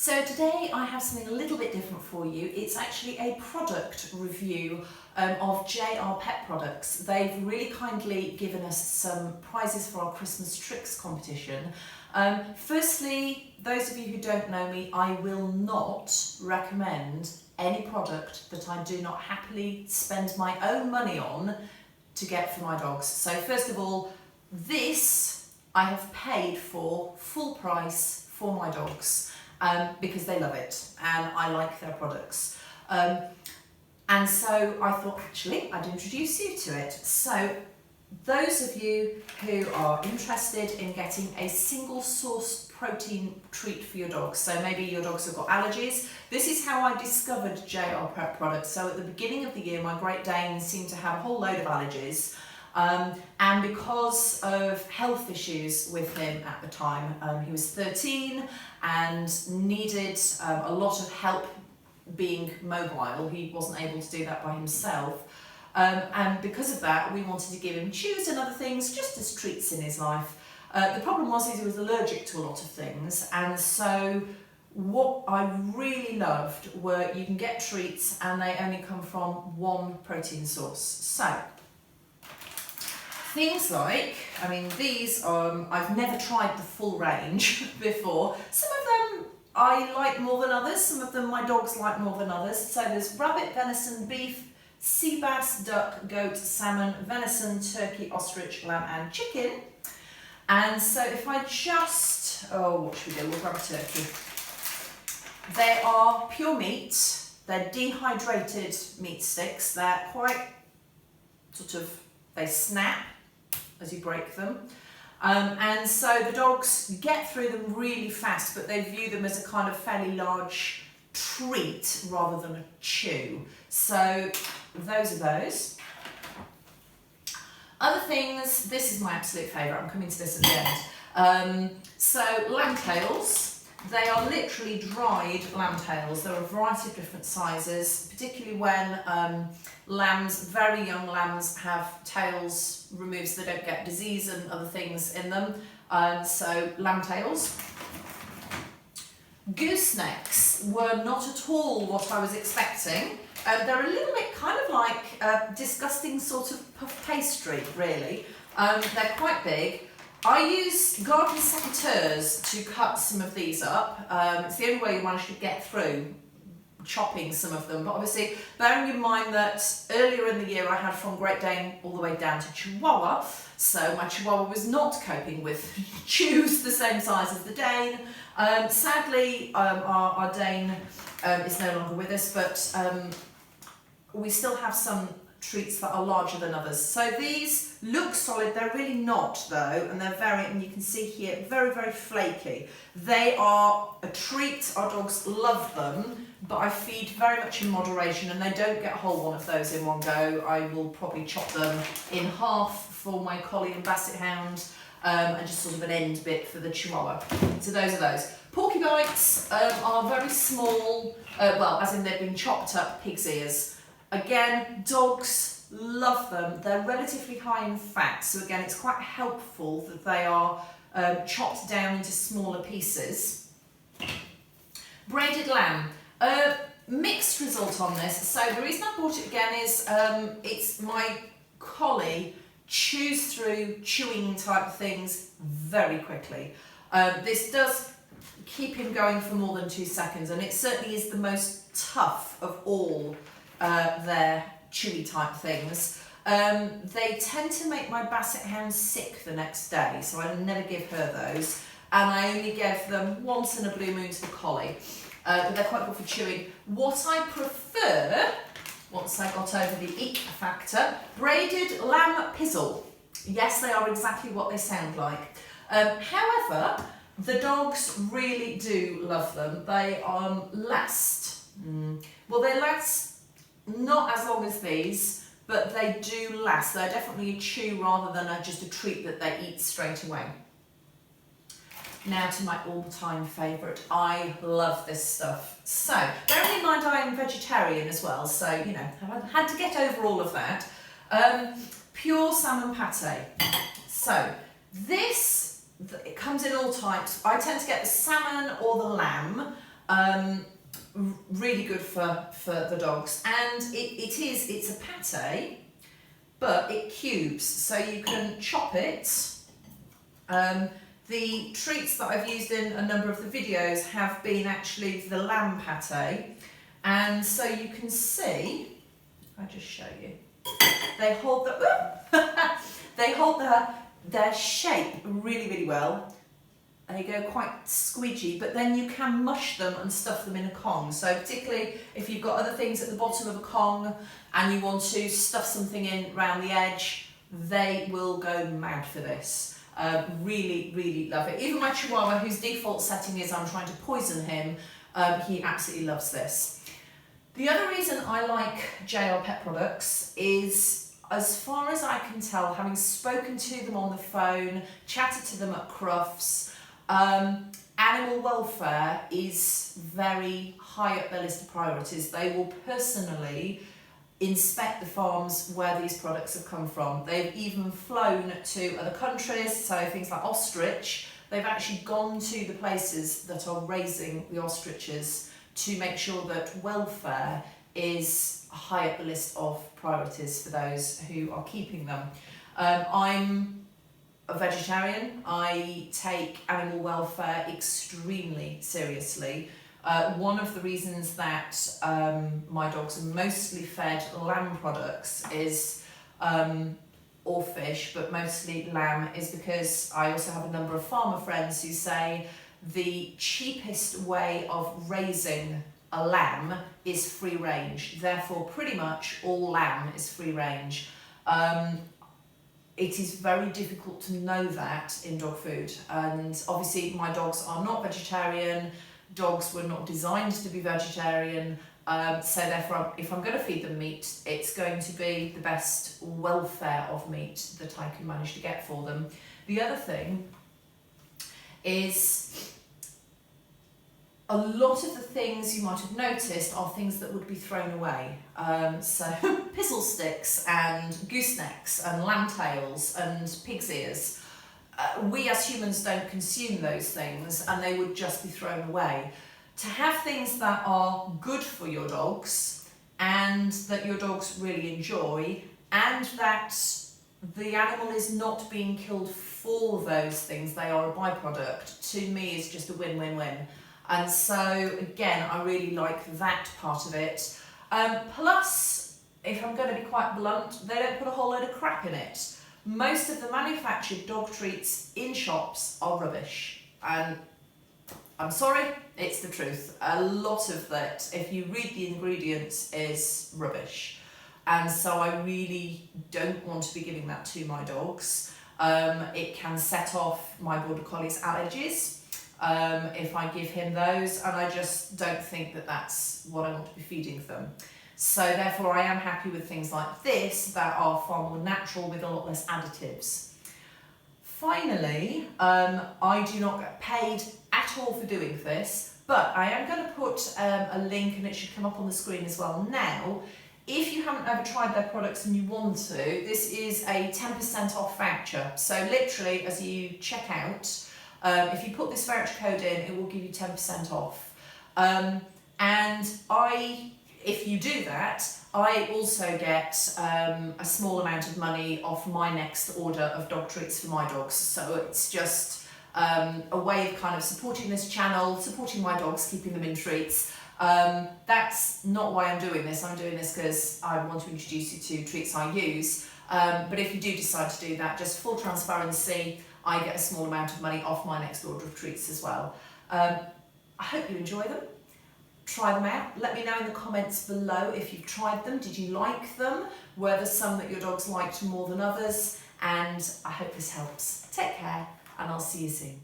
So today I have something a little bit different for you. It's actually a product review of JR Pet products. They've really kindly given us some prizes for our Christmas tricks competition. Firstly, those of you who don't know me, I will not recommend any product that I do not happily spend my own money on to get for my dogs. So first of all, this I have paid for full price for my dogs. Because they love it and I like their products. And so I thought actually I'd introduce you to it. So those of you who are interested in getting a single source protein treat for your dogs, so maybe your dogs have got allergies, this is how I discovered JR Pet products. So at the beginning of the year my Great Dane seemed to have a whole load of allergies. And because of health issues with him at the time, he was 13 and needed a lot of help being mobile. He wasn't able to do that by himself. And because of that, we wanted to give him chews and other things just as treats in his life. The problem was he was allergic to a lot of things, and so what I really loved were you can get treats and they only come from one protein source. So things like, I mean, these, I've never tried the full range before. Some of them I like more than others, some of them my dogs like more than others. So there's rabbit, venison, beef, sea bass, duck, goat, salmon, venison, turkey, ostrich, lamb and chicken. And so if I just, what should we do? We'll grab a turkey. They are pure meat, they're dehydrated meat sticks, they're quite they snap as you break them, and so the dogs get through them really fast, but they view them as a kind of fairly large treat rather than a chew. So those are those. Other things, this is my absolute favourite, I'm coming to this at the end. So Lantails. They are literally dried Lantails. There are a variety of different sizes, particularly when lambs, very young lambs, have tails removed so they don't get disease and other things in them. So Lantails. Goosenecks were not at all what I was expecting. They're a little bit kind of like a disgusting sort of puff pastry, really. They're quite big. I use garden secateurs to cut some of these up. It's the only way you manage to get through chopping some of them, but obviously bearing in mind that earlier in the year I had from Great Dane all the way down to Chihuahua, so my Chihuahua was not coping with chews the same size as the Dane. Sadly, our Dane is no longer with us, but we still have some treats that are larger than others. So these look solid, they're really not though, and they're very, and you can see here, very, very flaky. They are a treat, our dogs love them, but I feed very much in moderation and they don't get a whole one of those in one go. I will probably chop them in half for my collie and basset hound, and just sort of an end bit for the Chihuahua. So those are those. Porky bites are very small, well, as in they've been chopped up pig's ears. Again, dogs love them. They're relatively high in fat, so again, it's quite helpful that they are chopped down into smaller pieces. Braided lamb. Mixed result on this. So the reason I bought it again is it's my collie chews through chewing type things very quickly. This does keep him going for more than 2 seconds, and it certainly is the most tough of all their chewy type things. They tend to make my basset hound sick the next day, so I never give her those, and I only give them once in a blue moon to the collie, but they're quite good for chewing. What I prefer, once I got over the ick factor, braided lamb pizzle. Yes, they are exactly what they sound like. However, the dogs really do love them. They last. Well, they last not as long as these, but they do last. They're definitely a chew rather than just a treat that they eat straight away. Now to my all-time favourite. I love this stuff. So, bearing in mind I am vegetarian as well, so, you know, I've had to get over all of that. Pure salmon pate. So, this, it comes in all types. I tend to get the salmon or the lamb. Really good for the dogs. And it's a pate, but it cubes, so you can chop it. The treats that I've used in a number of the videos have been actually the lamb pate, and so you can see, I'll just show you, they hold their shape really, really well. They go quite squidgy, but then you can mush them and stuff them in a Kong. So particularly if you've got other things at the bottom of a Kong and you want to stuff something in around the edge, they will go mad for this. Really, really love it. Even my Chihuahua, whose default setting is I'm trying to poison him, he absolutely loves this. The other reason I like JR Pet products is, as far as I can tell, having spoken to them on the phone, chatted to them at Crufts, animal welfare is very high up their list of priorities. They will personally inspect the farms where these products have come from. They've even flown to other countries, so things like ostrich. They've actually gone to the places that are raising the ostriches to make sure that welfare is high up the list of priorities for those who are keeping them. I'm a vegetarian. I take animal welfare extremely seriously. One of the reasons that my dogs are mostly fed lamb products is, or fish, but mostly lamb, is because I also have a number of farmer friends who say the cheapest way of raising a lamb is free range. Therefore, pretty much all lamb is free range. It is very difficult to know that in dog food, and obviously my dogs are not vegetarian. Dogs were not designed to be vegetarian, so therefore if I'm going to feed them meat, it's going to be the best welfare of meat that I can manage to get for them. The other thing is, a lot of the things you might have noticed are things that would be thrown away. So pizzle sticks and goosenecks and lantails and pig's ears. We as humans don't consume those things and they would just be thrown away. To have things that are good for your dogs and that your dogs really enjoy, and that the animal is not being killed for those things, they are a byproduct, to me is just a win-win-win. And so again, I really like that part of it. Plus, if I'm going to be quite blunt, they don't put a whole load of crap in it. Most of the manufactured dog treats in shops are rubbish, and I'm sorry, it's the truth. A lot of that, if you read the ingredients, is rubbish, and so I really don't want to be giving that to my dogs. It can set off my Border Collie's allergies if I give him those, and I just don't think that that's what I want to be feeding them. So therefore I am happy with things like this that are far more natural with a lot less additives. Finally, I do not get paid at all for doing this, but I am going to put a link, and it should come up on the screen as well now. If you haven't ever tried their products and you want to, this is a 10% off voucher. So literally, as you check out, if you put this voucher code in, it will give you 10% off. If you do that, I also get a small amount of money off my next order of dog treats for my dogs. So it's just a way of kind of supporting this channel, supporting my dogs, keeping them in treats. That's not why I'm doing this. I'm doing this because I want to introduce you to treats I use. But if you do decide to do that, just full transparency, I get a small amount of money off my next order of treats as well. I hope you enjoy them. Try them out. Let me know in the comments below if you've tried them. Did you like them? Were there some that your dogs liked more than others? And I hope this helps. Take care, and I'll see you soon.